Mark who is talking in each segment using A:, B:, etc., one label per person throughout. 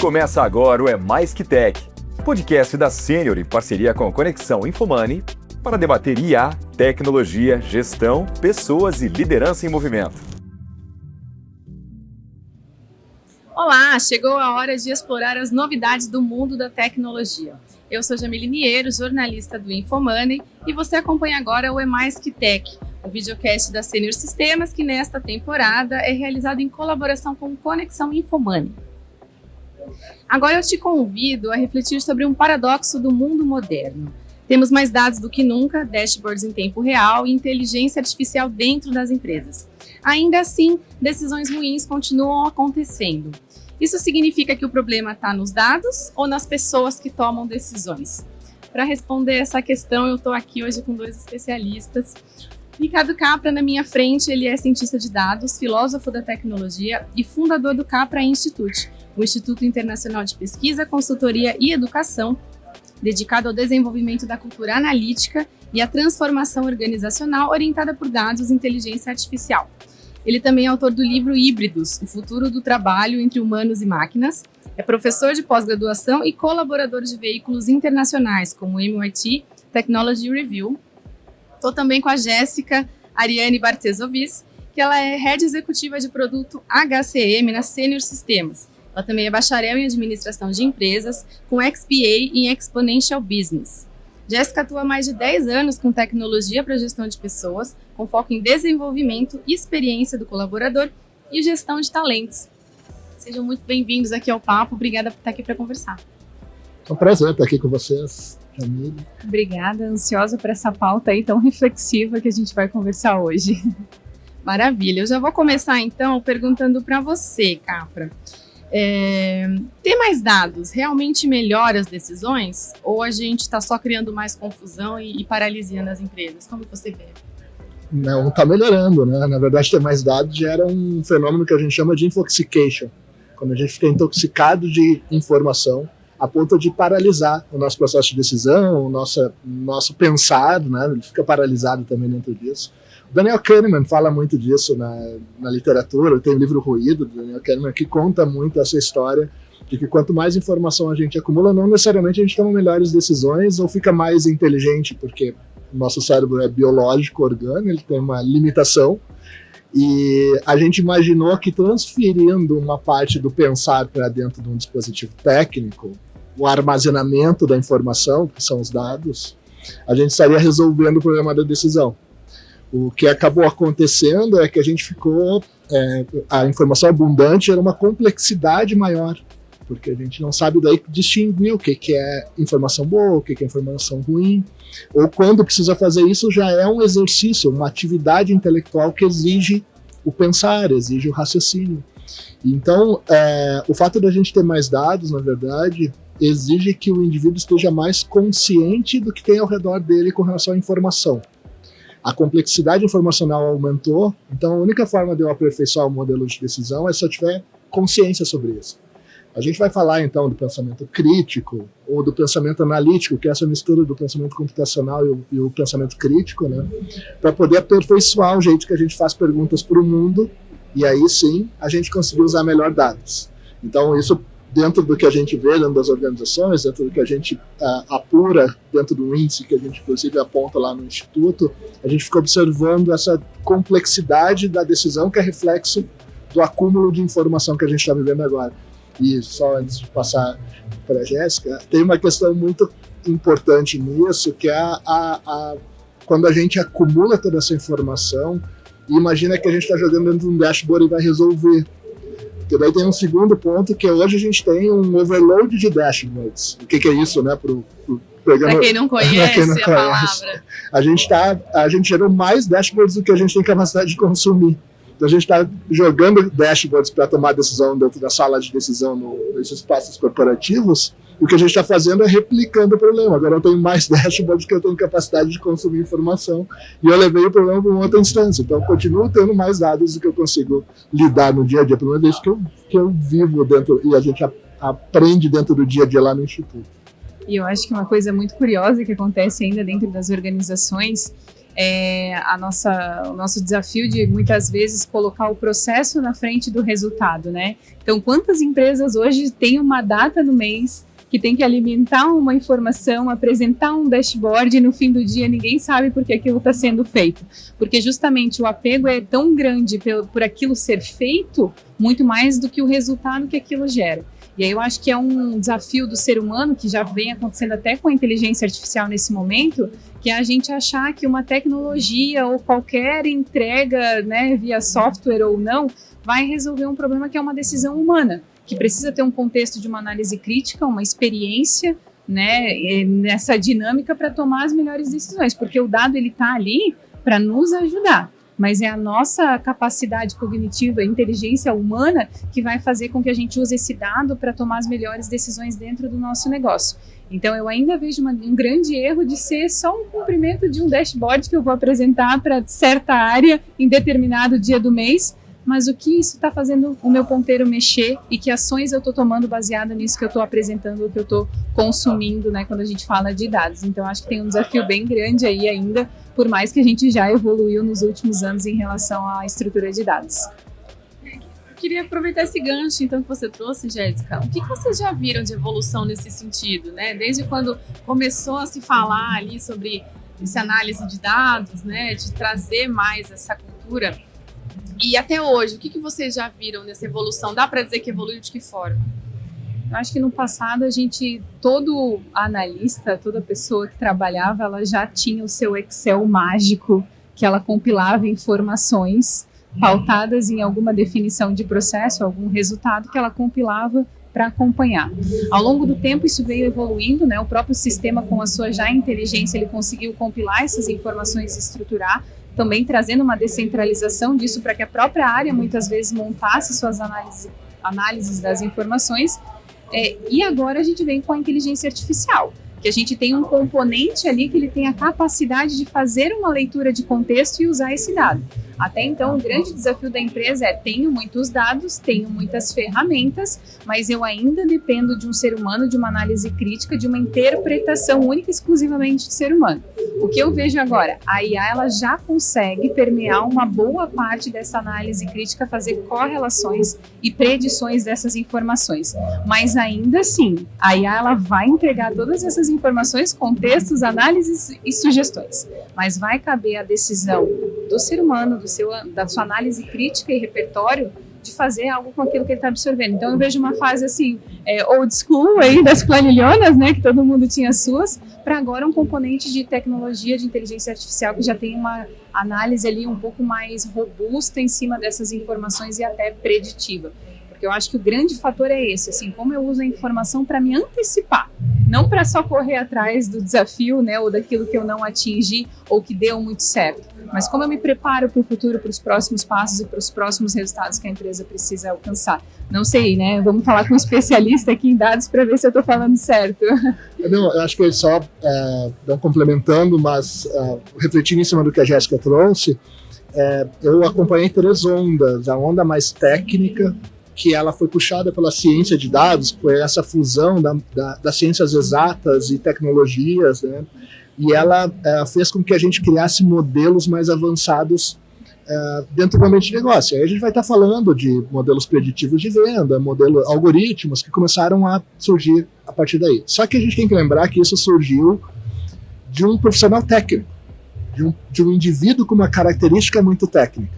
A: Começa agora o É Mais Que Tech, podcast da Sênior em parceria com a Conexão Infomoney para debater IA, tecnologia, gestão, pessoas e liderança em movimento.
B: Olá, chegou a hora de explorar as novidades do mundo da tecnologia. Eu sou Jamile Niero, jornalista do Infomoney, e você acompanha agora o É Mais Que Tech, o videocast da Sênior Sistemas, que nesta temporada é realizado em colaboração com Conexão Infomoney. Agora eu te convido a refletir sobre um paradoxo do mundo moderno. Temos mais dados do que nunca, dashboards em tempo real e inteligência artificial dentro das empresas. Ainda assim, decisões ruins continuam acontecendo. Isso significa que o problema está nos dados ou nas pessoas que tomam decisões? Para responder essa questão, eu estou aqui hoje com dois especialistas. Ricardo Capra, na minha frente, ele é cientista de dados, filósofo da tecnologia e fundador do Capra Institute, o Instituto Internacional de Pesquisa, Consultoria e Educação, dedicado ao desenvolvimento da cultura analítica e à transformação organizacional orientada por dados e inteligência artificial. Ele também é autor do livro Híbridos, o futuro do trabalho entre humanos e máquinas, é professor de pós-graduação e colaborador de veículos internacionais, como o MIT Technology Review. Estou também com a Jéssica Ariane Bartezovis, que ela é Head Executiva de Produto HCM na Sênior Sistemas. Ela também é bacharel em Administração de Empresas, com XPA em Exponential Business. Jéssica atua há mais de 10 anos com tecnologia para gestão de pessoas, com foco em desenvolvimento e experiência do colaborador e gestão de talentos. Sejam muito bem-vindos aqui ao papo. Obrigada por estar aqui para conversar.
C: É um prazer estar aqui com vocês.
B: Obrigada, ansiosa por essa pauta aí tão reflexiva que a gente vai conversar hoje. Maravilha, eu já vou começar então perguntando para você, Capra. Ter mais dados realmente melhora as decisões? Ou a gente está só criando mais confusão e paralisia nas empresas? Como você vê?
C: Não, está melhorando, né? Na verdade, ter mais dados gera um fenômeno que a gente chama de infoxication, quando a gente fica intoxicado de informação a ponto de paralisar o nosso processo de decisão, o nosso pensar, né? Ele fica paralisado também dentro disso. O Daniel Kahneman fala muito disso na literatura, tem o livro Ruído, do Daniel Kahneman, que conta muito essa história de que quanto mais informação a gente acumula, não necessariamente a gente toma melhores decisões ou fica mais inteligente, porque o nosso cérebro é biológico, orgânico, ele tem uma limitação, e a gente imaginou que transferindo uma parte do pensar para dentro de um dispositivo técnico, o armazenamento da informação, que são os dados, a gente estaria resolvendo o problema da decisão. O que acabou acontecendo é que a gente ficou... a informação abundante era uma complexidade maior, porque a gente não sabe daí distinguir o que é informação boa, o que é informação ruim, ou quando precisa fazer isso já é um exercício, uma atividade intelectual que exige o pensar, exige o raciocínio. Então, o fato da gente ter mais dados, na verdade, exige que o indivíduo esteja mais consciente do que tem ao redor dele com relação à informação. A complexidade informacional aumentou, então a única forma de eu aperfeiçoar o modelo de decisão é se eu tiver consciência sobre isso. A gente vai falar então do pensamento crítico ou do pensamento analítico, que é essa mistura do pensamento computacional e o pensamento crítico, né, para poder aperfeiçoar o jeito que a gente faz perguntas para o mundo, e aí sim a gente conseguir usar melhor dados. Então isso dentro do que a gente vê dentro das organizações, dentro do que a gente apura, dentro do índice que a gente inclusive aponta lá no Instituto, a gente fica observando essa complexidade da decisão que é reflexo do acúmulo de informação que a gente está vivendo agora. E só antes de passar para a Jéssica, tem uma questão muito importante nisso, que é quando a gente acumula toda essa informação e imagina que a gente está jogando dentro de um dashboard e vai resolver. Porque daí tem um segundo ponto, que hoje a gente tem um overload de dashboards. O que é isso, né?
B: Para quem não conhece a palavra.
C: A gente gerou mais dashboards do que a gente tem capacidade de consumir. Então a gente está jogando dashboards para tomar decisão dentro da sala de decisão nos espaços corporativos, e o que a gente está fazendo é replicando o problema. Agora eu tenho mais dashboards que eu tenho capacidade de consumir informação, e eu levei o problema para uma outra instância. Então eu continuo tendo mais dados do que eu consigo lidar no dia a dia, pelo menos desde que eu vivo dentro, e a gente aprende dentro do dia a dia lá no Instituto.
D: E eu acho que uma coisa muito curiosa que acontece ainda dentro das organizações o nosso desafio de muitas vezes colocar o processo na frente do resultado, né? Então, quantas empresas hoje têm uma data no mês que tem que alimentar uma informação, apresentar um dashboard e no fim do dia ninguém sabe por que aquilo está sendo feito? Porque justamente o apego é tão grande por aquilo ser feito, muito mais do que o resultado que aquilo gera. E aí eu acho que é um desafio do ser humano, que já vem acontecendo até com a inteligência artificial nesse momento, que é a gente achar que uma tecnologia ou qualquer entrega, né, via software ou não, vai resolver um problema que é uma decisão humana, que precisa ter um contexto de uma análise crítica, uma experiência, né, nessa dinâmica para tomar as melhores decisões, porque o dado ele está ali para nos ajudar, mas é a nossa capacidade cognitiva, a inteligência humana que vai fazer com que a gente use esse dado para tomar as melhores decisões dentro do nosso negócio. Então eu ainda vejo um grande erro de ser só um cumprimento de um dashboard que eu vou apresentar para certa área em determinado dia do mês, mas o que isso está fazendo o meu ponteiro mexer e que ações eu estou tomando baseada nisso que eu estou apresentando, ou que eu estou consumindo, né, quando a gente fala de dados. Então, acho que tem um desafio bem grande aí ainda, por mais que a gente já evoluiu nos últimos anos em relação à estrutura de dados.
B: Eu queria aproveitar esse gancho, então, que você trouxe, Jéssica. O que vocês já viram de evolução nesse sentido, né? Desde quando começou a se falar ali sobre essa análise de dados, né, de trazer mais essa cultura. E até hoje, o que vocês já viram nessa evolução? Dá para dizer que evoluiu de que forma?
D: Eu acho que no passado todo analista, toda pessoa que trabalhava, ela já tinha o seu Excel mágico, que ela compilava informações pautadas em alguma definição de processo, algum resultado que ela compilava para acompanhar. Ao longo do tempo isso veio evoluindo, né? O próprio sistema com a sua já inteligência, ele conseguiu compilar essas informações e estruturar, também trazendo uma descentralização disso para que a própria área muitas vezes montasse suas análises das informações. E agora a gente vem com a inteligência artificial, que a gente tem um componente ali que ele tem a capacidade de fazer uma leitura de contexto e usar esse dado. Até então, o grande desafio da empresa tenho muitos dados, tenho muitas ferramentas, mas eu ainda dependo de um ser humano, de uma análise crítica, de uma interpretação única e exclusivamente do ser humano. O que eu vejo agora? A IA ela já consegue permear uma boa parte dessa análise crítica, fazer correlações e predições dessas informações. Mas ainda assim, a IA ela vai entregar todas essas informações, contextos, análises e sugestões. Mas vai caber a decisão do ser humano, da sua análise crítica e repertório, de fazer algo com aquilo que ele está absorvendo. Então eu vejo uma fase assim, old school aí das planilhonas, né, que todo mundo tinha suas, para agora um componente de tecnologia, de inteligência artificial que já tem uma análise ali um pouco mais robusta em cima dessas informações e até preditiva. Porque eu acho que o grande fator é esse, assim, como eu uso a informação para me antecipar, não para só correr atrás do desafio, né, ou daquilo que eu não atingi ou que deu muito certo, mas como eu me preparo para o futuro, para os próximos passos e para os próximos resultados que a empresa precisa alcançar. Não sei, né? Vamos falar com um especialista aqui em dados para ver se eu estou falando certo.
C: Não, eu acho que só não complementando, mas refletindo em cima do que a Jéssica trouxe, eu acompanhei 3 ondas. A onda mais técnica, que ela foi puxada pela ciência de dados, foi essa fusão das ciências exatas e tecnologias, né? E ela fez com que a gente criasse modelos mais avançados dentro do ambiente de negócio. Aí a gente vai estar falando de modelos preditivos de venda, algoritmos que começaram a surgir a partir daí. Só que a gente tem que lembrar que isso surgiu de um profissional técnico, de um indivíduo com uma característica muito técnica.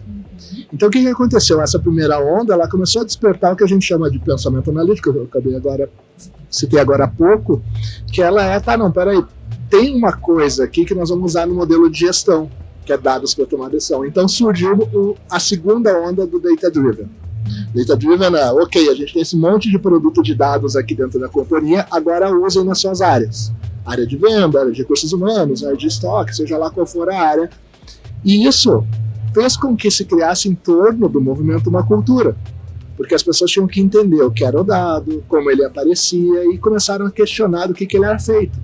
C: Então o que aconteceu? Essa primeira onda, ela começou a despertar o que a gente chama de pensamento analítico, eu citei agora há pouco, que ela peraí, tem uma coisa aqui que nós vamos usar no modelo de gestão, que é dados para tomar decisão. Então surgiu a segunda onda do Data Driven. Data Driven ok, a gente tem esse monte de produto de dados aqui dentro da companhia, agora usem nas suas áreas. Área de venda, área de recursos humanos, área de estoque, seja lá qual for a área. E isso fez com que se criasse em torno do movimento uma cultura, porque as pessoas tinham que entender o que era o dado, como ele aparecia, e começaram a questionar do que ele era feito.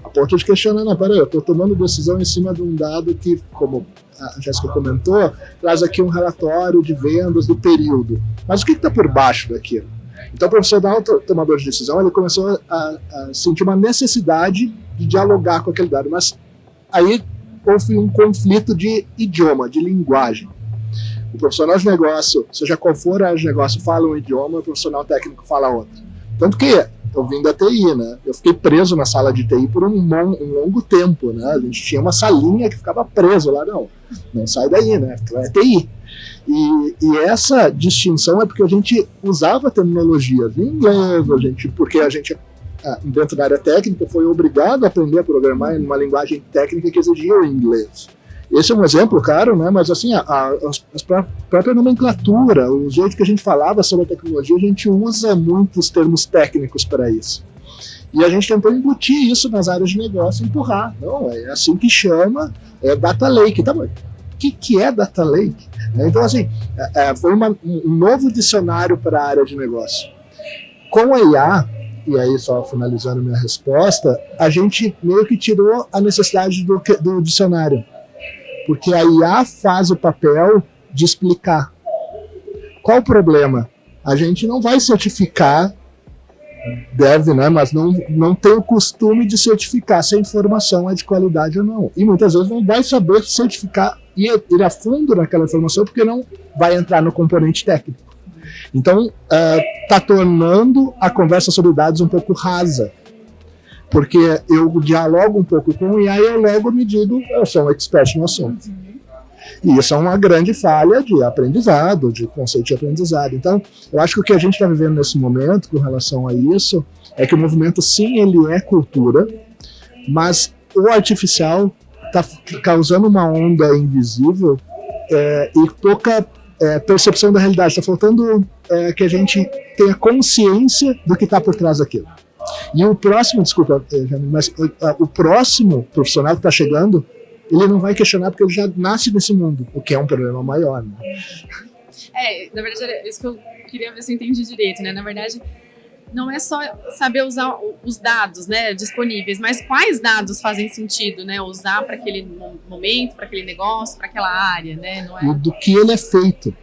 C: A ponto de questionar, peraí, eu estou tomando decisão em cima de um dado que, como a Jéssica comentou, traz aqui um relatório de vendas do período. Mas o que está por baixo daquilo? Então o profissional tomador de decisão, ele começou a sentir uma necessidade de dialogar com aquele dado, mas aí houve um conflito de idioma, de linguagem. O profissional de negócio, seja qual for a área de negócio, fala um idioma, o profissional técnico fala outro. Tanto que eu vim da TI, né? Eu fiquei preso na sala de TI por um longo tempo, né? A gente tinha uma salinha que ficava preso lá, não sai daí, né? É TI. E essa distinção é porque a gente usava terminologias em inglês, porque a gente, dentro da área técnica, foi obrigado a aprender a programar em uma linguagem técnica que exigia o inglês. Esse é um exemplo, claro, né? Mas assim, a própria nomenclatura, o jeito que a gente falava sobre a tecnologia, a gente usa muitos termos técnicos para isso. E a gente tentou embutir isso nas áreas de negócio, empurrar. Não, é assim que chama, é Data Lake. Tá bom. O que é Data Lake? Então, assim, foi um novo dicionário para a área de negócio. Com a IA, e aí só finalizando minha resposta, a gente meio que tirou a necessidade do dicionário. Porque a IA faz o papel de explicar. Qual o problema? A gente não vai certificar, deve, né? Mas não tem o costume de certificar se a informação é de qualidade ou não. E muitas vezes não vai saber certificar e ir a fundo naquela informação porque não vai entrar no componente técnico. Então, está tornando a conversa sobre dados um pouco rasa. Porque eu dialogo um pouco com o IA e eu logo me digo, eu sou um expert no assunto. E isso é uma grande falha de aprendizado, de conceito de aprendizado. Então, eu acho que o que a gente está vivendo nesse momento com relação a isso é que o movimento, sim, ele é cultura, mas o artificial está causando uma onda invisível e pouca percepção da realidade. Está faltando que a gente tenha consciência do que está por trás daquilo. E o próximo, desculpa, mas o próximo profissional que está chegando, ele não vai questionar porque ele já nasce nesse mundo, o que é um problema maior, né?
B: Na verdade, é isso que eu queria ver se eu entendi direito, né? Na verdade, não é só saber usar os dados, né, disponíveis, mas quais dados fazem sentido, né, usar para aquele momento, para aquele negócio, para aquela área, né? Não é...
C: E do que ele é feito.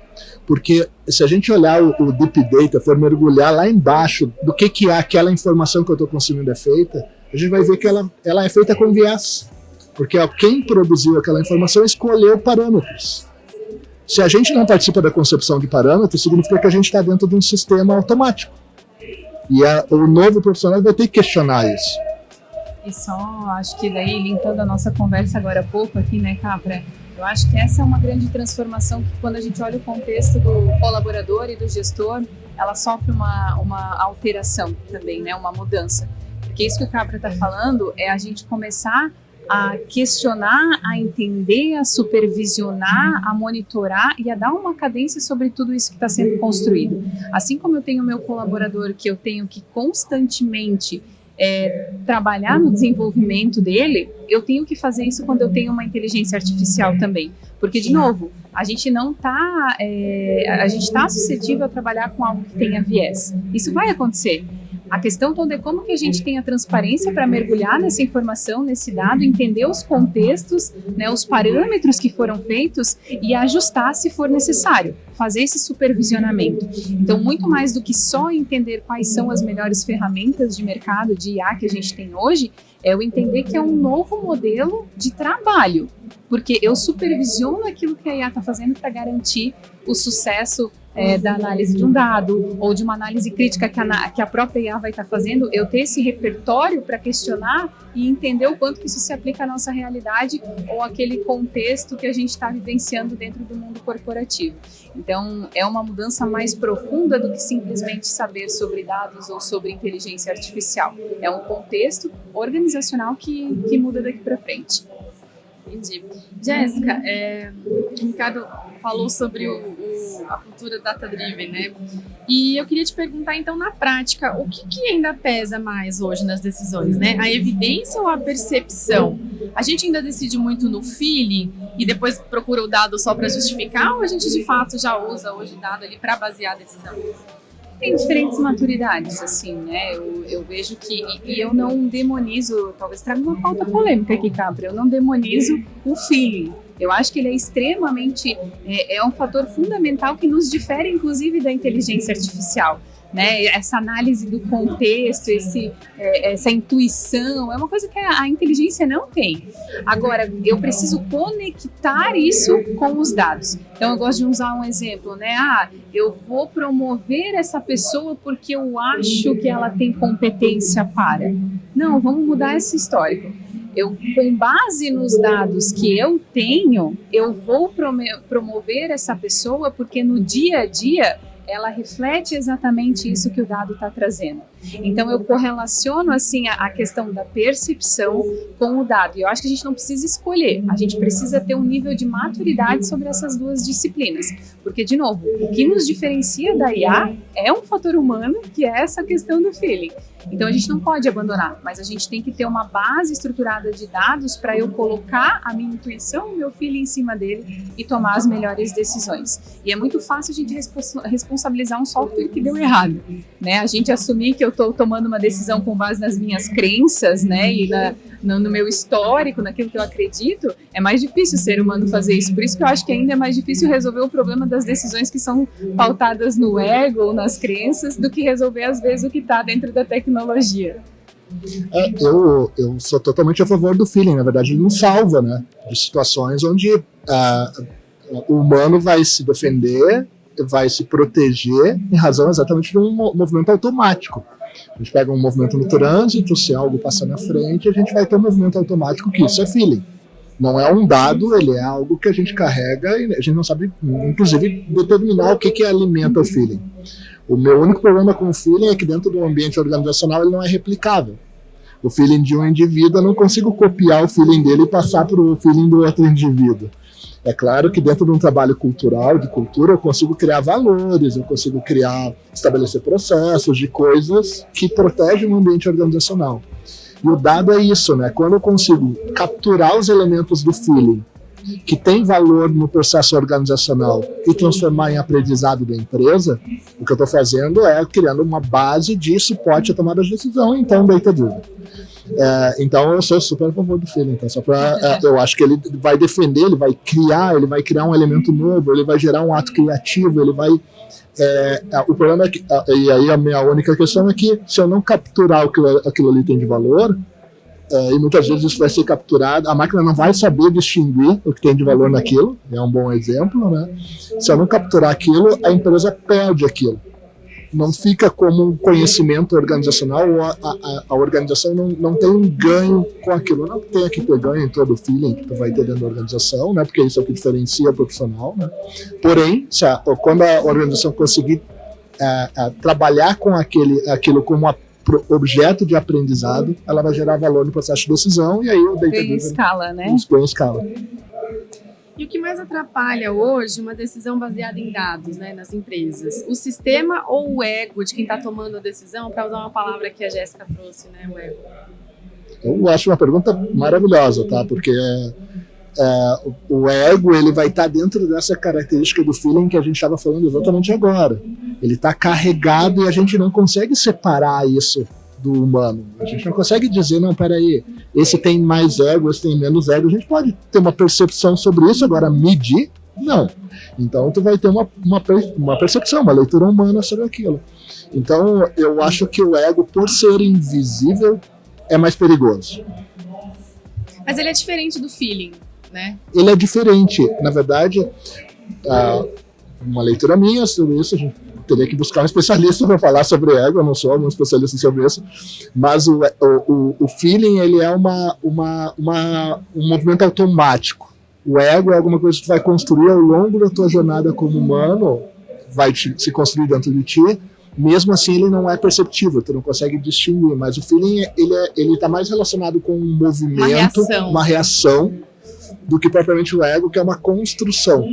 C: Porque se a gente olhar o Deep Data, for mergulhar lá embaixo do que é aquela informação que eu estou consumindo é feita, a gente vai ver que ela é feita com viés. Porque quem produziu aquela informação escolheu parâmetros. Se a gente não participa da concepção de parâmetros, significa que a gente está dentro de um sistema automático. E o novo profissional vai ter que questionar isso.
D: E só, acho que daí, linkando a nossa conversa agora há pouco aqui, né, Capra? Eu acho que essa é uma grande transformação que, quando a gente olha o contexto do colaborador e do gestor, ela sofre uma alteração também, né, uma mudança. Porque isso que o Capra está falando é a gente começar a questionar, a entender, a supervisionar, a monitorar e a dar uma cadência sobre tudo isso que está sendo construído. Assim como eu tenho o meu colaborador, que eu tenho que constantemente trabalhar no desenvolvimento dele, eu tenho que fazer isso quando eu tenho uma inteligência artificial também. Porque, de novo, a gente não está... a gente está suscetível a trabalhar com algo que tenha viés. Isso vai acontecer. A questão toda é como que a gente tem a transparência para mergulhar nessa informação, nesse dado, entender os contextos, né, os parâmetros que foram feitos e ajustar se for necessário, fazer esse supervisionamento. Então, muito mais do que só entender quais são as melhores ferramentas de mercado de IA que a gente tem hoje, é eu entender que é um novo modelo de trabalho, porque eu supervisiono aquilo que a IA está fazendo para garantir o sucesso da análise de um dado ou de uma análise crítica que a própria IA vai estar fazendo, eu ter esse repertório para questionar e entender o quanto que isso se aplica à nossa realidade ou aquele contexto que a gente está vivenciando dentro do mundo corporativo. Então, é uma mudança mais profunda do que simplesmente saber sobre dados ou sobre inteligência artificial. É um contexto organizacional que muda daqui para frente.
B: Entendi. Jéssica, o Ricardo falou sobre a cultura data-driven, né? E eu queria te perguntar, então, na prática, o que ainda pesa mais hoje nas decisões, né? A evidência ou a percepção? A gente ainda decide muito no feeling e depois procura o dado só para justificar, ou a gente, de fato, já usa hoje o dado ali para basear a decisão?
D: Tem diferentes maturidades, assim, né? Eu vejo que, e eu não demonizo, talvez traga uma pauta polêmica aqui, Capra, eu não demonizo o feeling. Eu acho que ele é extremamente, é um fator fundamental que nos difere, inclusive, da inteligência artificial. né? Essa análise do contexto, essa intuição, é uma coisa que a inteligência não tem. Agora, eu preciso conectar isso com os dados. Então, eu gosto de usar um exemplo, né? Eu vou promover essa pessoa porque eu acho que ela tem competência para. Não, vamos mudar esse histórico. Com base nos dados que eu tenho, eu vou promover essa pessoa porque no dia a dia ela reflete exatamente isso que o dado está trazendo. Então, eu correlaciono assim a questão da percepção com o dado. E eu acho que a gente não precisa escolher, a gente precisa ter um nível de maturidade sobre essas duas disciplinas. Porque, de novo, o que nos diferencia da IA é um fator humano, que é essa questão do feeling. Então, a gente não pode abandonar, mas a gente tem que ter uma base estruturada de dados para eu colocar a minha intuição, o meu feeling em cima dele e tomar as melhores decisões. E é muito fácil a gente responsabilizar um software que deu errado, né? A gente assumir que eu estou tomando uma decisão com base nas minhas crenças, né? E no meu histórico, naquilo que eu acredito, é mais difícil o ser humano fazer isso. Por isso que eu acho que ainda é mais difícil resolver o problema das decisões que são pautadas no ego ou nas crenças do que resolver, às vezes, o que está dentro da tecnologia.
C: Eu sou totalmente a favor do feeling. Na verdade, ele nos salva, né, de situações onde o humano vai se defender, vai se proteger em razão exatamente de um movimento automático. A gente pega um movimento no trânsito, se algo passa na frente, a gente vai ter um movimento automático, que isso é feeling. Não é um dado, ele é algo que a gente carrega e a gente não sabe, inclusive, determinar o que alimenta o feeling. O meu único problema com o feeling é que dentro do ambiente organizacional ele não é replicável. O feeling de um indivíduo, eu não consigo copiar o feeling dele e passar para o feeling do outro indivíduo. É claro que dentro de um trabalho cultural, de cultura, eu consigo criar valores, eu consigo estabelecer processos de coisas que protegem o ambiente organizacional. E o dado é isso, né? Quando eu consigo capturar os elementos do feeling que tem valor no processo organizacional e transformar em aprendizado da empresa, o que eu estou fazendo é criando uma base de suporte à tomada de decisão, então data-driven. Então eu sou super a favor do feeling. Então, eu acho que ele vai defender, ele vai criar um elemento novo, ele vai gerar um ato criativo, ele vai... o problema é que, e aí a minha única questão é que se eu não capturar aquilo ali tem de valor, e muitas vezes isso vai ser capturado, a máquina não vai saber distinguir o que tem de valor naquilo, é um bom exemplo, né? Se eu não capturar aquilo, a empresa perde aquilo. Não fica como um conhecimento organizacional, ou a organização não tem um ganho com aquilo. Não tem que ter ganho em todo o feeling que tu vai ter dentro da organização, né? Porque isso é o que diferencia o profissional, né? Porém, quando a organização conseguir trabalhar com aquilo como uma objeto de aprendizado, ela vai gerar valor no processo de decisão e aí o data
D: ganha escala, né?
C: Ganha escala.
B: E o que mais atrapalha hoje uma decisão baseada em dados, né, nas empresas? O sistema ou o ego de quem está tomando a decisão, para usar uma palavra que a Jéssica trouxe, né, o ego?
C: Eu acho uma pergunta maravilhosa, tá? Porque o ego ele vai estar dentro dessa característica do feeling que a gente estava falando exatamente agora. Ele está carregado e a gente não consegue separar isso do humano. A gente não consegue dizer, não, peraí, esse tem mais ego, esse tem menos ego. A gente pode ter uma percepção sobre isso, agora medir, não. Então tu vai ter uma percepção, uma leitura humana sobre aquilo. Então eu acho que o ego, por ser invisível, é mais perigoso.
B: Mas ele é diferente do feeling, né?
C: Ele é diferente. Na verdade, uma leitura minha sobre isso, a gente teria que buscar um especialista para falar sobre ego, eu não sou um especialista sobre isso, mas o feeling ele é um movimento automático. O ego é alguma coisa que tu vai construir ao longo da tua jornada como humano, vai se construir dentro de ti, mesmo assim ele não é perceptível, tu não consegue distinguir, mas o feeling ele está mais relacionado com um movimento, uma reação, do que propriamente o ego, que é uma construção,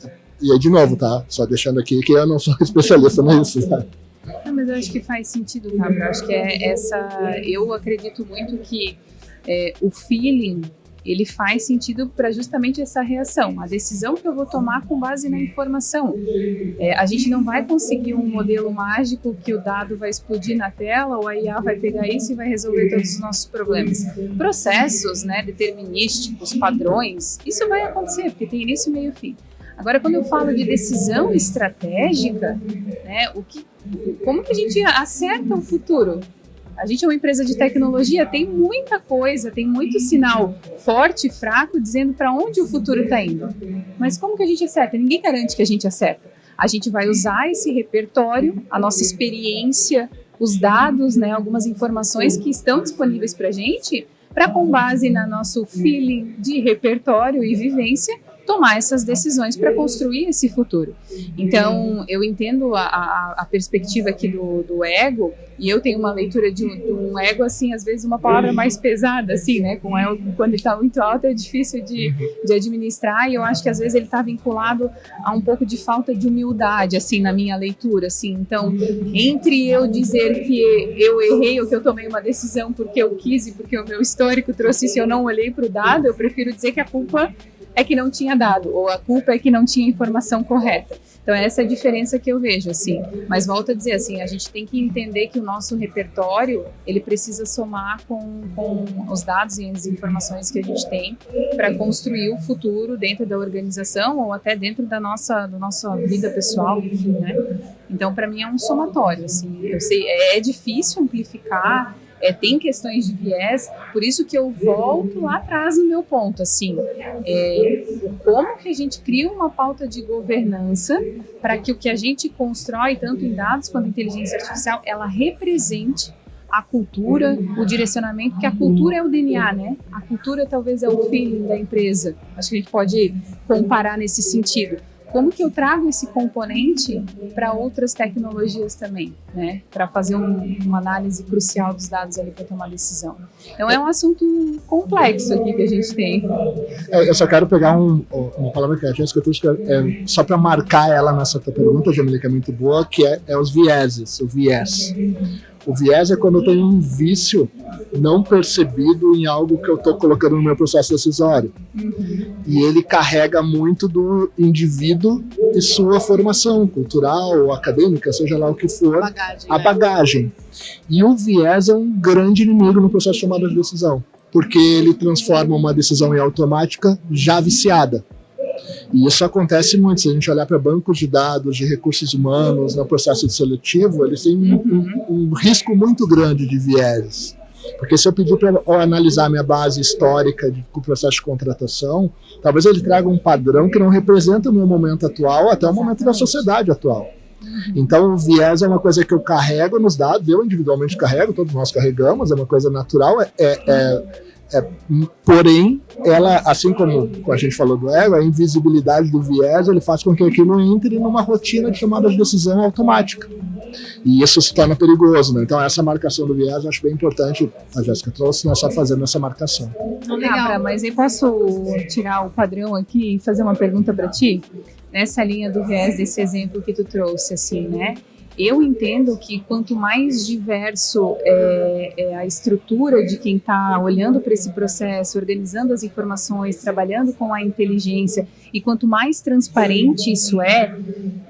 C: tá? E aí, de novo, tá? Só deixando aqui que eu não sou especialista nisso, tá?
D: Não, mas eu acho que faz sentido, tá? Eu acho que eu acredito muito que o feeling, ele faz sentido para justamente essa reação, a decisão que eu vou tomar com base na informação. A gente não vai conseguir um modelo mágico que o dado vai explodir na tela ou a IA vai pegar isso e vai resolver todos os nossos problemas. Processos, né, determinísticos, padrões, isso vai acontecer, porque tem início, meio e fim. Agora, quando eu falo de decisão estratégica, né, como que a gente acerta o futuro? A gente é uma empresa de tecnologia, tem muita coisa, tem muito sinal forte e fraco dizendo para onde o futuro está indo. Mas como que a gente acerta? Ninguém garante que a gente acerta. A gente vai usar esse repertório, a nossa experiência, os dados, né, algumas informações que estão disponíveis para a gente, para, com base no nosso feeling de repertório e vivência, tomar essas decisões para construir esse futuro. Então, eu entendo a perspectiva aqui do ego, e eu tenho uma leitura de um ego, assim, às vezes uma palavra mais pesada, assim, né? Com ego, quando ele está muito alto, é difícil de administrar, e eu acho que às vezes ele está vinculado a um pouco de falta de humildade, assim, na minha leitura, assim. Então, entre eu dizer que eu errei ou que eu tomei uma decisão porque eu quis e porque o meu histórico trouxe isso e eu não olhei para o dado, eu prefiro dizer que a culpa é que não tinha dado, ou a culpa é que não tinha informação correta. Então essa é a diferença que eu vejo, assim. Mas volto a dizer, assim, a gente tem que entender que o nosso repertório, ele precisa somar com os dados e as informações que a gente tem para construir o futuro dentro da organização ou até dentro da nossa vida pessoal, enfim, né? Então, para mim é um somatório, assim. Eu sei, é difícil amplificar, tem questões de viés, por isso que eu volto lá atrás no meu ponto, assim, como que a gente cria uma pauta de governança para que o que a gente constrói, tanto em dados quanto em inteligência artificial, ela represente a cultura, o direcionamento, porque a cultura é o DNA, né? A cultura talvez é o feeling da empresa, acho que a gente pode comparar nesse sentido. Como que eu trago esse componente para outras tecnologias também, né? Para fazer uma análise crucial dos dados ali para tomar decisão. Então é um assunto complexo aqui que a gente tem.
C: Eu só quero pegar uma palavra que a gente escutou, só para marcar ela nessa tua pergunta, Jamile, que é muito boa, que é os vieses, o viés. O viés é quando eu tenho um vício não percebido em algo que eu estou colocando no meu processo decisório. E ele carrega muito do indivíduo e sua formação cultural ou acadêmica, seja lá o que for, a bagagem. E o viés é um grande inimigo no processo de tomada de decisão, porque ele transforma uma decisão em automática já viciada. E isso acontece muito. Se a gente olhar para bancos de dados de recursos humanos no processo de seletivo, eles têm um risco muito grande de viés. Porque se eu pedir para analisar minha base histórica com o processo de contratação, talvez ele traga um padrão que não representa o meu momento atual, até o momento da sociedade atual. Então o viés é uma coisa que eu carrego nos dados, eu individualmente carrego, todos nós carregamos, é uma coisa natural, porém, ela, assim como a gente falou do ego, a invisibilidade do viés, ele faz com que aquilo entre numa rotina de tomada de decisão automática. E isso se torna perigoso, né? Então essa marcação do viés eu acho bem importante, a Jéssica trouxe, nós só fazendo essa marcação.
D: Legal, mas eu posso tirar o padrão aqui e fazer uma pergunta para ti? Nessa linha do viés, desse exemplo que tu trouxe, assim, né? Eu entendo que quanto mais diverso é a estrutura de quem está olhando para esse processo, organizando as informações, trabalhando com a inteligência, e quanto mais transparente isso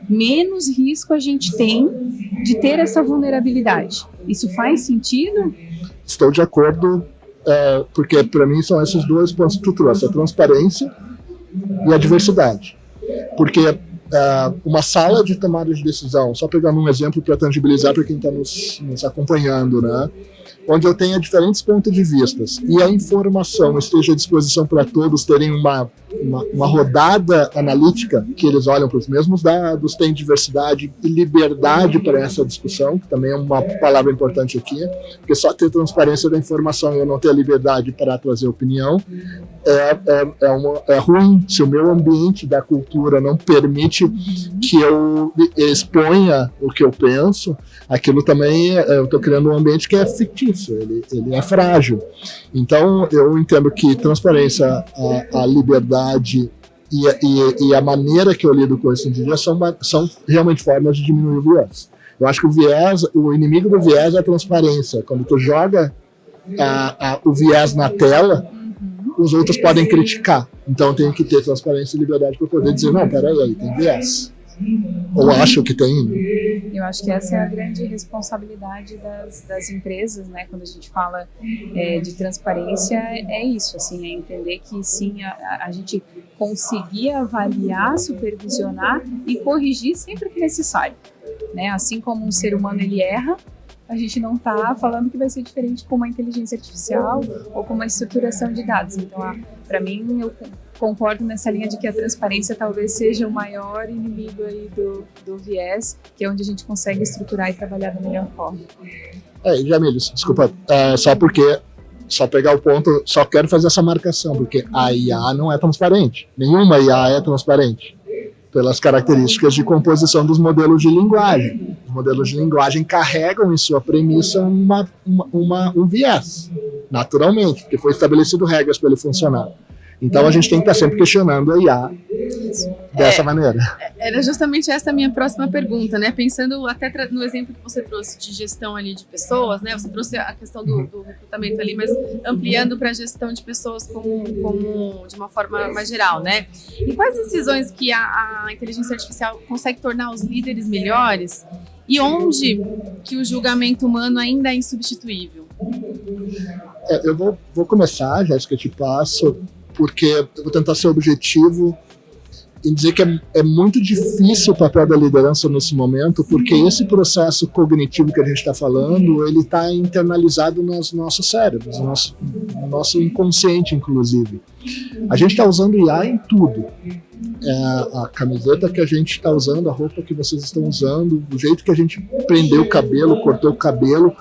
D: menos risco a gente tem de ter essa vulnerabilidade. Isso faz sentido?
C: Estou de acordo, porque para mim são esses dois pontos que tu trouxe, a transparência e a diversidade. Porque uma sala de tomada de decisão, só pegando um exemplo para tangibilizar para quem está nos acompanhando, né? Onde eu tenha diferentes pontos de vista e a informação esteja à disposição para todos terem uma rodada analítica, que eles olham para os mesmos dados, tem diversidade e liberdade para essa discussão, que também é uma palavra importante aqui, porque só ter transparência da informação e eu não ter a liberdade para trazer opinião é ruim. Se o meu ambiente da cultura não permite que eu exponha o que eu penso, aquilo também, eu estou criando um ambiente que é fictício, ele é frágil. Então, eu entendo que transparência, a liberdade e a maneira que eu lido com isso dia são realmente formas de diminuir o viés. Eu acho que o inimigo do viés é a transparência. Quando tu joga o viés na tela, os outros podem criticar. Então, tem que ter transparência e liberdade para poder dizer, não, peraí, tem viés. Ou acho que tem, né?
D: Eu acho que essa é a grande responsabilidade das empresas, né? Quando a gente fala de transparência, é isso, assim, é entender que sim, a gente conseguir avaliar, supervisionar e corrigir sempre que necessário, né? Assim como um ser humano ele erra, a gente não está falando que vai ser diferente com uma inteligência artificial ou com uma estruturação de dados. Então, para mim, eu concordo nessa linha de que a transparência talvez seja o maior inimigo aí do viés, que é onde a gente consegue estruturar e trabalhar da melhor forma.
C: Jamílio, desculpa, só pegar o ponto, só quero fazer essa marcação, porque a IA não é transparente. Nenhuma IA é transparente, pelas características de composição dos modelos de linguagem. Os modelos de linguagem carregam em sua premissa um viés, naturalmente, porque foi estabelecido regras para ele funcionar. Então a gente tem que estar sempre questionando a IA dessa maneira.
B: Era justamente essa a minha próxima pergunta, né? Pensando até no exemplo que você trouxe de gestão ali de pessoas, né? Você trouxe a questão do recrutamento ali, mas ampliando para a gestão de pessoas como de uma forma mais geral, né? E quais decisões que a inteligência artificial consegue tornar os líderes melhores e onde que o julgamento humano ainda é insubstituível?
C: Eu vou começar, Jéssica, te passo, porque eu vou tentar ser objetivo em dizer que é muito difícil o papel da liderança nesse momento, porque esse processo cognitivo que a gente está falando, ele está internalizado nos nossos cérebros, no nosso inconsciente, inclusive. A gente está usando IA em tudo. A camiseta que a gente está usando, a roupa que vocês estão usando, o jeito que a gente prendeu o cabelo, cortou o cabelo,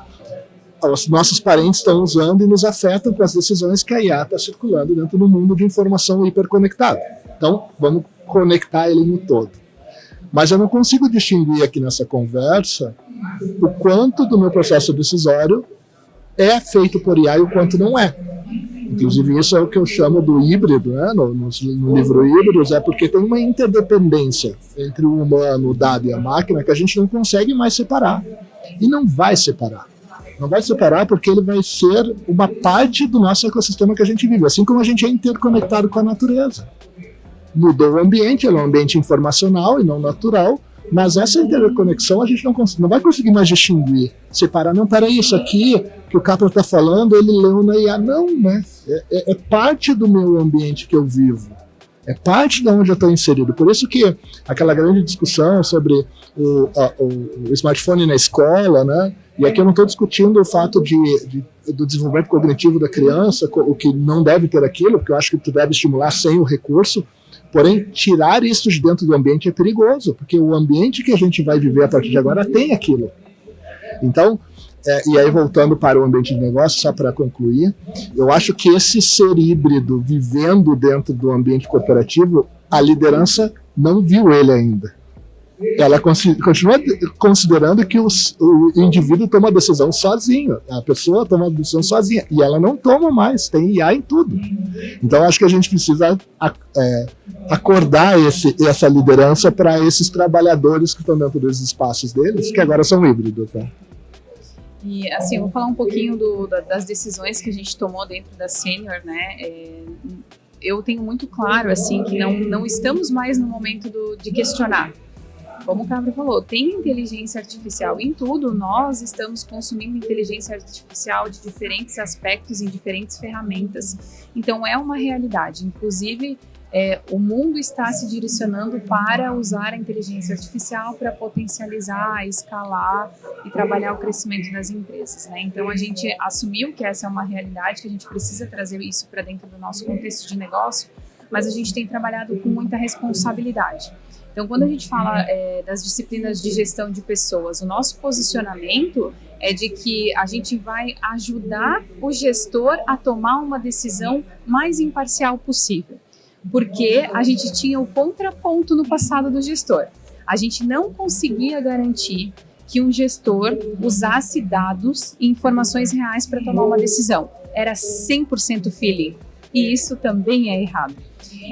C: os nossos parentes estão usando e nos afetam com as decisões que a IA está circulando dentro do mundo de informação hiperconectada. Então, vamos conectar ele no todo. Mas eu não consigo distinguir aqui nessa conversa o quanto do meu processo decisório é feito por IA e o quanto não é. Inclusive, isso é o que eu chamo do híbrido, né? No livro Híbridos, é porque tem uma interdependência entre o humano, o dado e a máquina que a gente não consegue mais separar. E não vai separar. Não vai separar porque ele vai ser uma parte do nosso ecossistema que a gente vive, assim como a gente é interconectado com a natureza. Mudou o ambiente, ele é um ambiente informacional e não natural, mas essa interconexão a gente não vai conseguir mais distinguir, separar. Não, peraí, isso aqui que o Capra está falando, ele leu na IA. Não, né? É parte do meu ambiente que eu vivo. É parte de onde eu estou inserido. Por isso que aquela grande discussão sobre o smartphone na escola, né? E aqui eu não estou discutindo o fato do desenvolvimento cognitivo da criança, o que não deve ter aquilo, porque eu acho que tu deve estimular sem o recurso. Porém, tirar isso de dentro do ambiente é perigoso, porque o ambiente que a gente vai viver a partir de agora tem aquilo. Então, e aí voltando para o ambiente de negócio, só para concluir, eu acho que esse ser híbrido vivendo dentro do ambiente corporativo, a liderança não viu ele ainda. Ela continua considerando que o indivíduo toma a decisão sozinho, a pessoa toma a decisão sozinha, e ela não toma mais, tem IA em tudo. Então acho que a gente precisa acordar essa liderança para esses trabalhadores que estão dentro dos espaços deles, que agora são híbridos, tá?
D: E assim, eu vou falar um pouquinho das decisões que a gente tomou dentro da Senior, né? Eu tenho muito claro assim que não estamos mais no momento de questionar. Como o Capra falou, tem inteligência artificial em tudo, nós estamos consumindo inteligência artificial de diferentes aspectos, em diferentes ferramentas. Então é uma realidade. Inclusive, o mundo está se direcionando para usar a inteligência artificial para potencializar, escalar e trabalhar o crescimento das empresas, né? Então a gente assumiu que essa é uma realidade, que a gente precisa trazer isso para dentro do nosso contexto de negócio, mas a gente tem trabalhado com muita responsabilidade. Então, quando a gente fala das disciplinas de gestão de pessoas, o nosso posicionamento é de que a gente vai ajudar o gestor a tomar uma decisão mais imparcial possível. Porque a gente tinha o contraponto no passado do gestor. A gente não conseguia garantir que um gestor usasse dados e informações reais para tomar uma decisão. Era 100% feeling. E isso também é errado.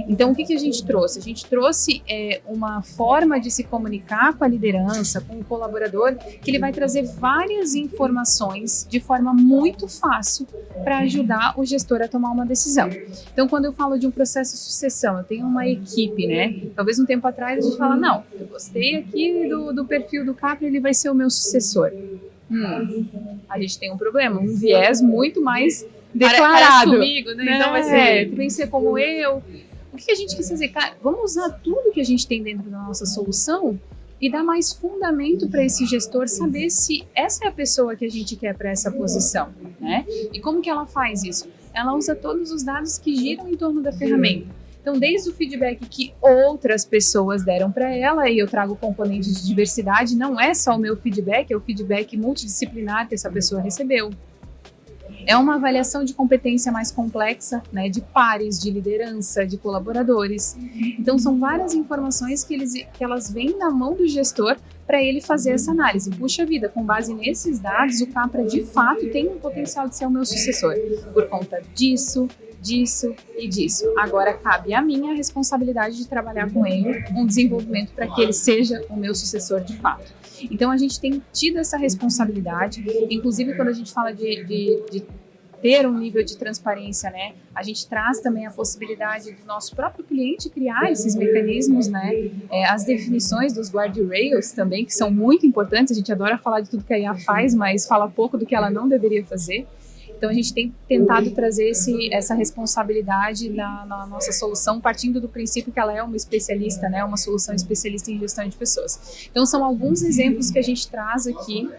D: Então, o que a gente trouxe? A gente trouxe uma forma de se comunicar com a liderança, com o colaborador, que ele vai trazer várias informações de forma muito fácil para ajudar o gestor a tomar uma decisão. Então, quando eu falo de um processo de sucessão, eu tenho uma equipe, né? Talvez um tempo atrás a gente fala, não, eu gostei aqui do perfil do Capra, ele vai ser o meu sucessor. A gente tem um problema, um viés muito mais declarado.
B: Parece comigo, né? Então vai ser
D: tem que ser como eu. O que a gente quis fazer? Cara, vamos usar tudo que a gente tem dentro da nossa solução e dar mais fundamento para esse gestor saber se essa é a pessoa que a gente quer para essa posição, né? E como que ela faz isso? Ela usa todos os dados que giram em torno da ferramenta. Então, desde o feedback que outras pessoas deram para ela, e eu trago o componente de diversidade, não é só o meu feedback, é o feedback multidisciplinar que essa pessoa recebeu. É uma avaliação de competência mais complexa, né, de pares, de liderança, de colaboradores. Então, são várias informações que elas vêm na mão do gestor para ele fazer essa análise. Puxa vida, com base nesses dados, o Capra de fato tem um potencial de ser o meu sucessor, por conta disso e disso. Agora cabe a mim a responsabilidade de trabalhar com ele um desenvolvimento para que ele seja o meu sucessor de fato. Então a gente tem tido essa responsabilidade, inclusive quando a gente fala de ter um nível de transparência, né? A gente traz também a possibilidade do nosso próprio cliente criar esses mecanismos, né? As definições dos guardrails também, que são muito importantes. A gente adora falar de tudo que a IA faz, mas fala pouco do que ela não deveria fazer. Então, a gente tem tentado trazer essa responsabilidade na nossa solução, partindo do princípio que ela é uma especialista, né? Uma solução especialista em gestão de pessoas. Então, são alguns exemplos que a gente traz aqui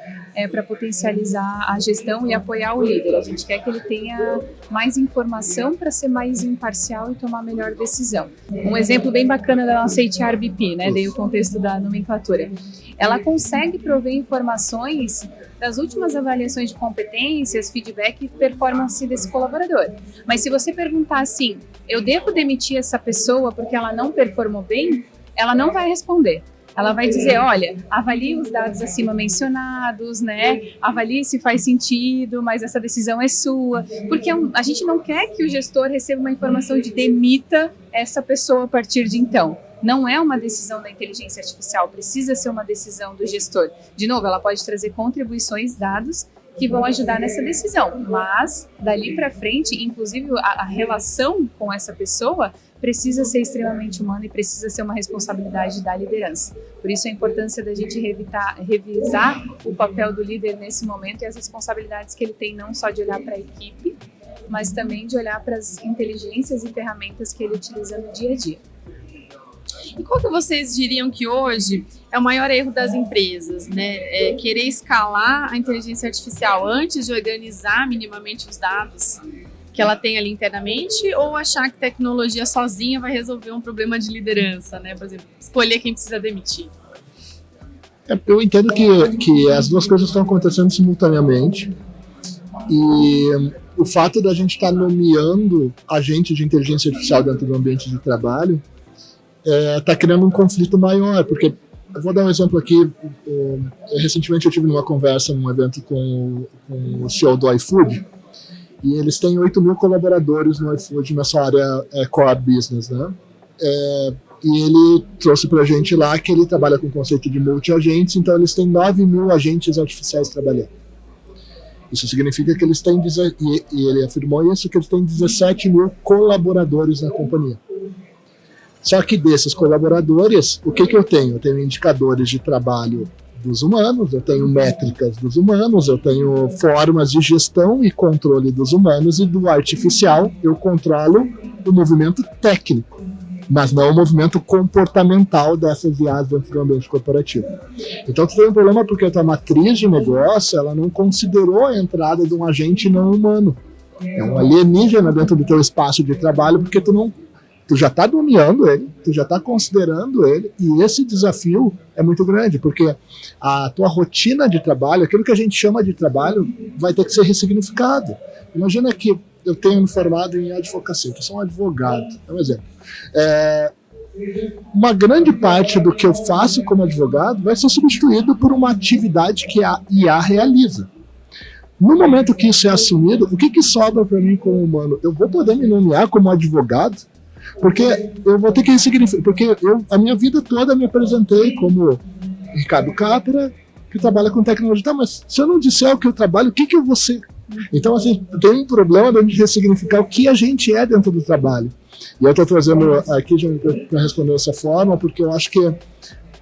D: para potencializar a gestão e apoiar o líder. A gente quer que ele tenha mais informação para ser mais imparcial e tomar a melhor decisão. Um exemplo bem bacana da nossa HRBP, né? Dei o contexto da nomenclatura. Ela consegue prover informações das últimas avaliações de competências, feedback e performance desse colaborador. Mas se você perguntar assim, eu devo demitir essa pessoa porque ela não performou bem, ela não vai responder. Ela vai dizer, olha, avalie os dados acima mencionados, né? Avalie se faz sentido, mas essa decisão é sua. Porque a gente não quer que o gestor receba uma informação de demita essa pessoa a partir de então. Não é uma decisão da inteligência artificial, precisa ser uma decisão do gestor. De novo, ela pode trazer contribuições, dados que vão ajudar nessa decisão, mas dali para frente, inclusive a relação com essa pessoa precisa ser extremamente humana e precisa ser uma responsabilidade da liderança. Por isso a importância da gente revisar o papel do líder nesse momento e as responsabilidades que ele tem, não só de olhar para a equipe, mas também de olhar para as inteligências e ferramentas que ele utiliza no dia a dia.
B: E qual que vocês diriam que hoje é o maior erro das empresas, né? Querer escalar a inteligência artificial antes de organizar minimamente os dados que ela tem ali internamente, ou achar que tecnologia sozinha vai resolver um problema de liderança, né? Por exemplo, escolher quem precisa demitir.
C: Eu entendo que as duas coisas estão acontecendo simultaneamente, e o fato da gente estar nomeando agente de inteligência artificial dentro do ambiente de trabalho está criando um conflito maior, porque eu vou dar um exemplo aqui. Recentemente eu tive uma conversa num evento com o CEO do iFood, e eles têm 8 mil colaboradores no iFood na sua área core business, né? E ele trouxe para a gente lá que ele trabalha com o conceito de multi-agentes, então eles têm 9 mil agentes artificiais trabalhando. Isso significa que eles têm, e ele afirmou isso, que eles têm 17 mil colaboradores na companhia. Só que desses colaboradores, o que eu tenho? Eu tenho indicadores de trabalho dos humanos, eu tenho métricas dos humanos, eu tenho formas de gestão e controle dos humanos, e do artificial eu controlo o movimento técnico, mas não o movimento comportamental dessas IAs dentro do ambiente corporativo. Então tu tem um problema porque a tua matriz de negócio ela não considerou a entrada de um agente não humano. É um alienígena dentro do teu espaço de trabalho, porque tu já está nomeando ele, tu já está considerando ele, e esse desafio é muito grande, porque a tua rotina de trabalho, aquilo que a gente chama de trabalho, vai ter que ser ressignificado. Imagina que eu tenho me formado em advocacia, que sou um advogado, é um exemplo. Uma grande parte do que eu faço como advogado vai ser substituído por uma atividade que a IA realiza. No momento que isso é assumido, o que sobra para mim como humano? Eu vou poder me nomear como advogado? Porque eu vou ter que ressignificar, porque a minha vida toda me apresentei como Ricardo Capra, que trabalha com tecnologia. Tá, mas se eu não disser o que eu trabalho, o que eu vou ser? Então, assim, tem um problema de a gente ressignificar o que a gente é dentro do trabalho. E eu estou trazendo aqui para responder dessa forma, porque eu acho que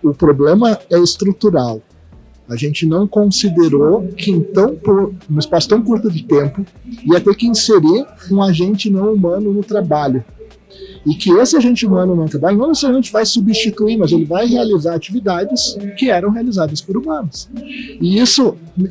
C: o problema é estrutural. A gente não considerou que, então, por um espaço tão curto de tempo, ia ter que inserir um agente não humano no trabalho. E que esse agente humano no trabalho não necessariamente vai substituir, mas ele vai realizar atividades que eram realizadas por humanos. E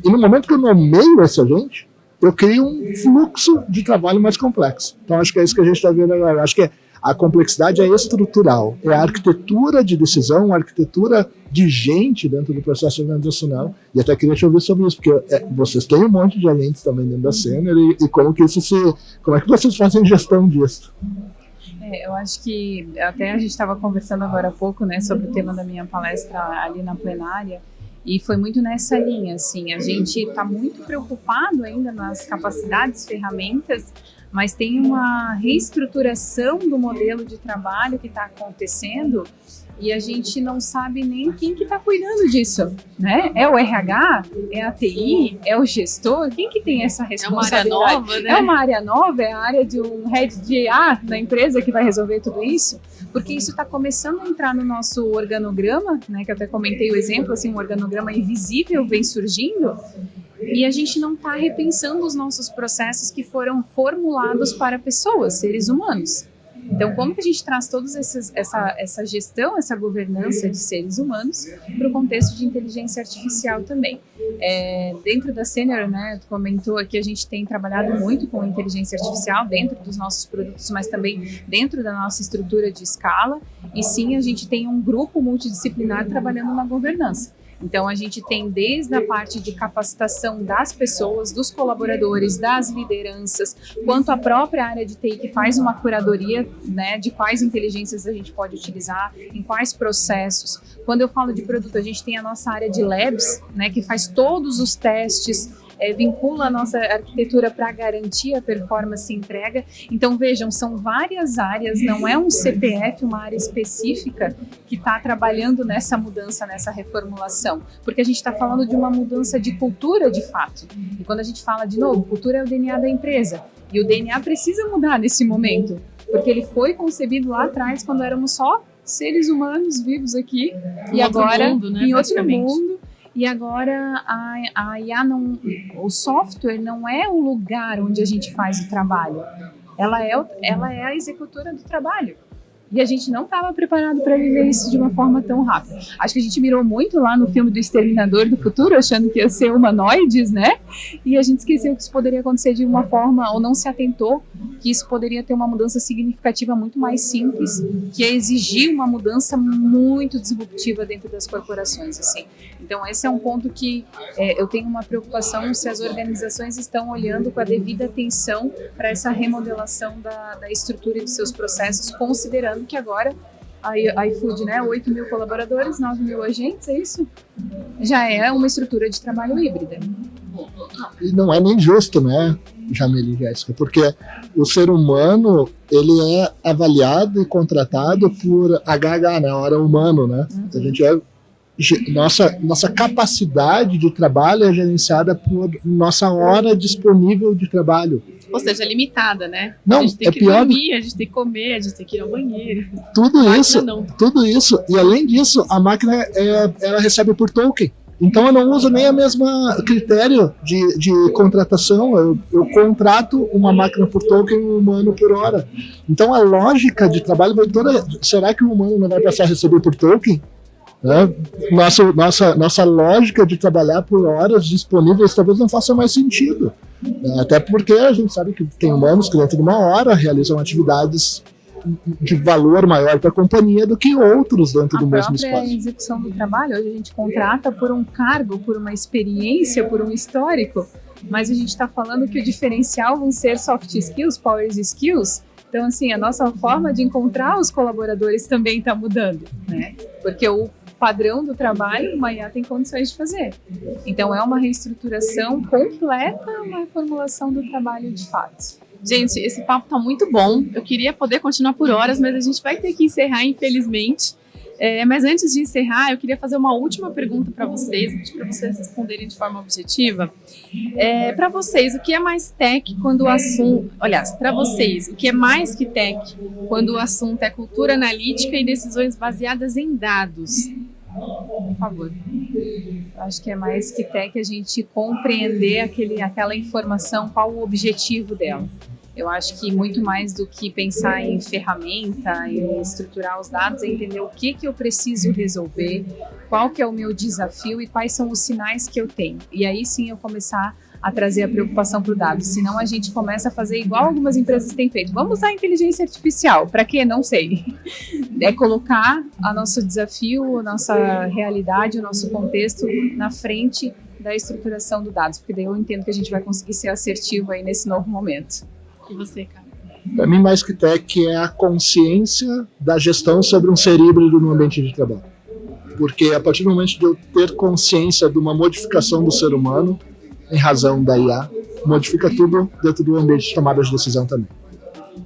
C: no momento que eu nomeio esse agente, eu crio um fluxo de trabalho mais complexo. Então, acho que é isso que a gente está vendo agora. Acho que a complexidade é estrutural, é a arquitetura de decisão, a arquitetura de gente dentro do processo organizacional. E até queria te ouvir sobre isso, porque vocês têm um monte de agentes também dentro da Sênior e como é que vocês fazem gestão disso?
D: Eu acho que até a gente estava conversando agora há pouco, né, sobre o tema da minha palestra ali na plenária, e foi muito nessa linha, assim, a gente está muito preocupado ainda nas capacidades, ferramentas, mas tem uma reestruturação do modelo de trabalho que está acontecendo e a gente não sabe nem quem que está cuidando disso, né? É o RH? É a TI? É o gestor? Quem que tem essa responsabilidade?
B: É uma área nova, né?
D: É uma área nova? É a área de um head de da empresa que vai resolver tudo isso? Porque isso está começando a entrar no nosso organograma, né? Que eu até comentei o exemplo, assim, um organograma invisível vem surgindo. E a gente não está repensando os nossos processos que foram formulados para pessoas, seres humanos. Então, como que a gente traz toda essa gestão, essa governança de seres humanos para o contexto de inteligência artificial também? Dentro da Sênior, né, tu comentou aqui, a gente tem trabalhado muito com inteligência artificial dentro dos nossos produtos, mas também dentro da nossa estrutura de escala. E sim, a gente tem um grupo multidisciplinar trabalhando na governança. Então, a gente tem desde a parte de capacitação das pessoas, dos colaboradores, das lideranças, quanto a própria área de TI que faz uma curadoria, né, de quais inteligências a gente pode utilizar, em quais processos. Quando eu falo de produto, a gente tem a nossa área de labs, né, que faz todos os testes, vincula a nossa arquitetura para garantir a performance e entrega. Então, vejam, são várias áreas, não é um CPF, uma área específica que está trabalhando nessa mudança, nessa reformulação, porque a gente está falando de uma mudança de cultura, de fato. E quando a gente fala, de novo, cultura é o DNA da empresa, e o DNA precisa mudar nesse momento, porque ele foi concebido lá atrás, quando éramos só seres humanos vivos aqui, e agora
B: mundo, né,
D: em outro mundo. E agora a IA o software não é o lugar onde a gente faz o trabalho, ela é a executora do trabalho. E a gente não estava preparado para viver isso de uma forma tão rápida. Acho que a gente mirou muito lá no filme do Exterminador do Futuro, achando que ia ser humanoides, né? E a gente esqueceu que isso poderia acontecer de uma forma, ou não se atentou que isso poderia ter uma mudança significativa muito mais simples, que é exigir uma mudança muito disruptiva dentro das corporações, assim. Então, esse é um ponto que eu tenho uma preocupação se as organizações estão olhando com a devida atenção para essa remodelação da estrutura e dos seus processos, considerando que agora a iFood, né, 8 mil colaboradores, 9 mil agentes, é isso? Já é uma estrutura de trabalho híbrida.
C: E não é nem justo, né, Jamile e Jéssica, porque o ser humano, ele é avaliado e contratado por HH, né, hora humano, né? A gente nossa capacidade de trabalho é gerenciada por nossa hora disponível de trabalho.
B: Ou seja, limitada, né?
C: Não,
B: a gente tem que
C: pior
B: dormir, a gente tem que comer, a gente tem que ir ao banheiro.
C: Tudo isso. E além disso, a máquina ela recebe por token. Então eu não uso nem a mesma critério de contratação. Eu contrato uma máquina por token, um humano por hora. Então a lógica de trabalho vai toda. Será que o humano não vai passar a receber por token? Nossa lógica de trabalhar por horas disponíveis talvez não faça mais sentido. Até porque a gente sabe que tem humanos que dentro de uma hora realizam atividades de valor maior para a companhia do que outros dentro do mesmo espaço. A própria
D: execução do trabalho, hoje a gente contrata por um cargo, por uma experiência, por um histórico, mas a gente está falando que o diferencial vão ser soft skills, power skills. Então, assim, a nossa forma de encontrar os colaboradores também está mudando, né? Porque o padrão do trabalho, uma IA tem condições de fazer. Então, é uma reestruturação completa, uma reformulação do trabalho de fato.
B: Gente, esse papo está muito bom. Eu queria poder continuar por horas, mas a gente vai ter que encerrar, infelizmente. Mas antes de encerrar, eu queria fazer uma última pergunta para vocês, para vocês responderem de forma objetiva. Para vocês, o que é mais tech quando o assunto... Aliás, para vocês, o que é mais que tech quando o assunto é cultura analítica e decisões baseadas em dados? Por favor.
D: Acho que é mais que tech a gente compreender aquela informação, qual o objetivo dela. Eu acho que muito mais do que pensar em ferramenta, em estruturar os dados, é entender o que eu preciso resolver, qual que é o meu desafio e quais são os sinais que eu tenho. E aí sim eu começar a trazer a preocupação para o dado. Senão a gente começa a fazer igual algumas empresas têm feito. Vamos usar a inteligência artificial. Para quê? Não sei. É colocar o nosso desafio, a nossa realidade, o nosso contexto na frente da estruturação do dados, porque daí eu entendo que a gente vai conseguir ser assertivo aí nesse novo momento.
B: E você, cara?
C: Para mim, mais que tech é a consciência da gestão sobre um ser híbrido no ambiente de trabalho. Porque a partir do momento de eu ter consciência de uma modificação do ser humano, em razão da IA, modifica tudo dentro do ambiente de tomada de decisão também.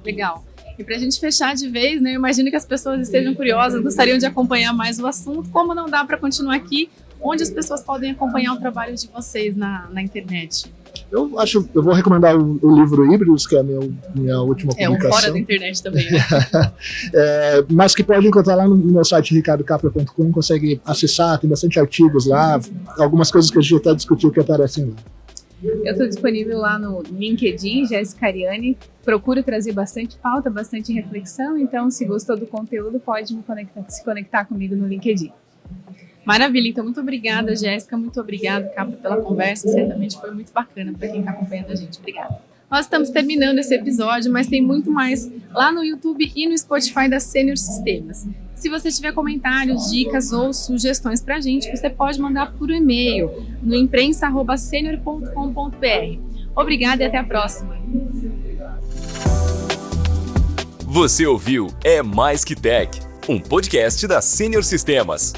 B: Legal. E para a gente fechar de vez, né, eu imagino que as pessoas estejam curiosas, gostariam de acompanhar mais o assunto. Como não dá para continuar aqui, onde as pessoas podem acompanhar o trabalho de vocês na internet?
C: Eu vou recomendar o livro Híbridos, que é a minha última publicação.
B: O fora da internet também, né?
C: Mas que pode encontrar lá no meu site ricardocapra.com, consegue acessar, tem bastante artigos lá, algumas coisas que a gente até discutiu que aparecem lá.
D: Eu estou disponível lá no LinkedIn, Jéssica Ariane. Procuro trazer bastante pauta, bastante reflexão, então se gostou do conteúdo pode se conectar comigo no LinkedIn.
B: Maravilha, então muito obrigada, Jéssica, muito obrigada, Capra, pela conversa, certamente foi muito bacana para quem está acompanhando a gente, obrigada. Nós estamos terminando esse episódio, mas tem muito mais lá no YouTube e no Spotify da Senior Sistemas. Se você tiver comentários, dicas ou sugestões para a gente, você pode mandar por e-mail no imprensa@senior.com.br. Obrigada e até a próxima.
A: Você ouviu É Mais Que Tech, um podcast da Senior Sistemas.